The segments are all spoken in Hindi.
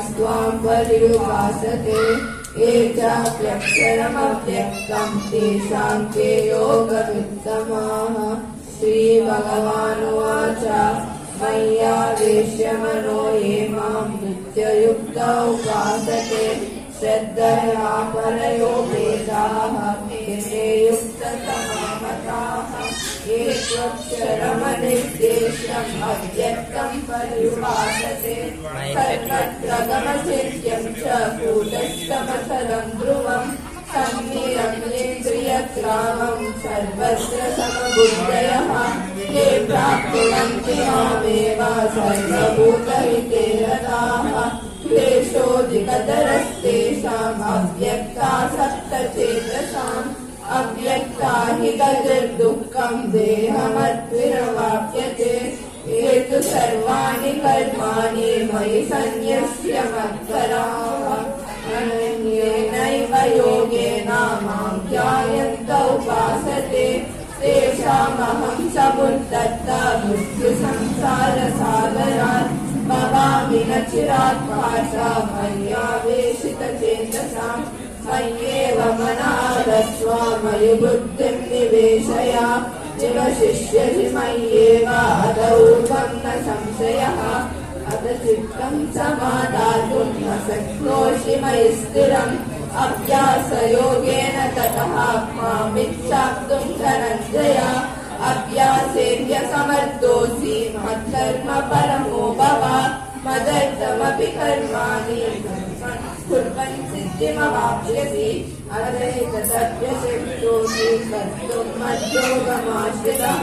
स्वां पर्युपासते ये चाप्यक्षरमव्यक्तं तेषां के योगवित्तमाः। श्रीभगवानुवाच मय्यावेश्य मनो ये मां नित्ययुक्ता उपासते श्रद्धया परयोपेताः ते युक्ततमा मताः। ये त्वक्षरमनिर्देश्यम् अव्यक्तं पर्युपासते सर्वत्र गमचिन्त्यं च कूटस्थमचलं ध्रुवम् सम्यक् सर्वत्र समबुद्धयः ये प्राप्नुवन्ति मामेव सर्वभूतहिते रताः। क्लेशोऽधिकतरस्तेषाम् अव्यक्तासक्तचेतसाम् अव्यक्ता हि गतिर्दुःखं देहमद्विरवाप्यते। ये तु सर्वाणि कर्माणि मयि सन्न्यस्य मत्पराः अनन्येनैव योगेन मां ध्यायन्त उपासते तेषामहं समुद्धृता मृत्युसंसारसागरात् भवामि न चिरात् पाशा मय्यावेशितचेतसाम्। मय्येव मनः दत्त्वा मयि बुद्धिं निवेशय निवशिष्यसि मय्येव अदौपं न संशयः। अथ चित्तं समादातुं न शक्नोषि मयि स्थिरम् अभ्यासयोगेन ततः मामिच्छाप्तुं धनञ्जय। अभ्यासेऽप्यसमर्थोऽसि मत्कर्म परमो भव मदर्थमपि कर्माणि कुर्वन् सिद्धिमवाप्स्यसि। अथैतदप्यशक्तोऽसि कर्तुं मद्योगमाश्रितः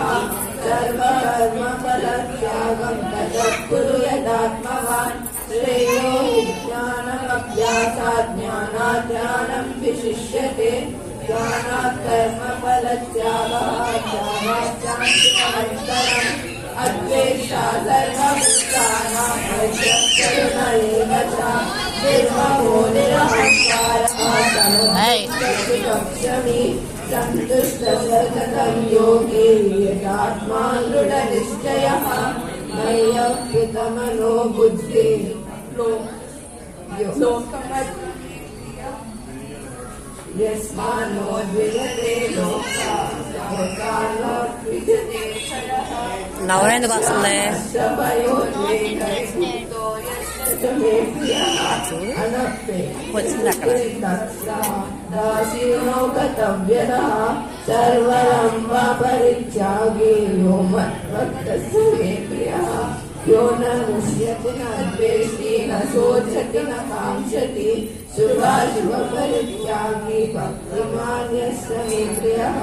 सर्वकर्मफलत्यागं ततः कुरु यदात्मवान्। श्रेयो हि ज्ञानमभ्यासात् ज्ञानात् ध्यानं विशिष्यते ज्ञानात् कर्मफलत्यागः ज्ञानात् शान्तिमनन्तरम्। अद्वेष्टा सर्वभूतानां करुण एव च निर्ममो निरहङ्कारः सर्वक्षमी सन्तुष्टः योगी यथात्मा दृढनिश्चयः। मय्यर्पितमनो बुद्धिः यस्मान्नो द्विजते लोकः 나오라는 봤을래? यो न मुष्यति न द्वेष्टि न शोचति न काङ्क्षति शुभाशुभपरित्यागी भक्तिमान् यस्य मे प्रियः।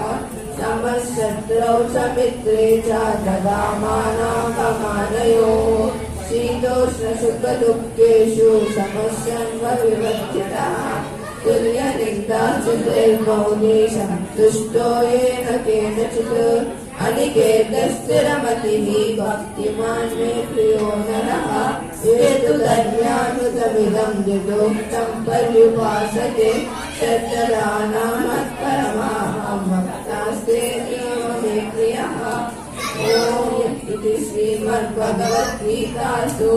समशत्रौ च मित्रे च तदा मानापमानयोः शीतोष्णसुखदुःखेषु समस्यन्वविवर्जितः। तुल्यनिन्दाचितैर्मौनी सन्तुष्टो येन केनचित् अनिकेतस्थिरमतिः भक्तिमान् मे प्रियो नरः। ये तु धन्यानुतमिदं यथोक्तं पर्युपासते श्रद्धदाना मत्परमाः भक्तास्तेऽतीव मे प्रियः। ॐ इति श्रीमद्भगवद्गीतासु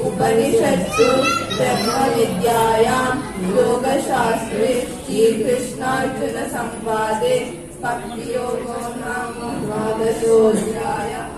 उपनिषत्सु ब्रह्मविद्यायां योगशास्त्रे श्रीकृष्णार्जुनसंवादे भक्तियोगो नाम द्वादशोऽध्यायः।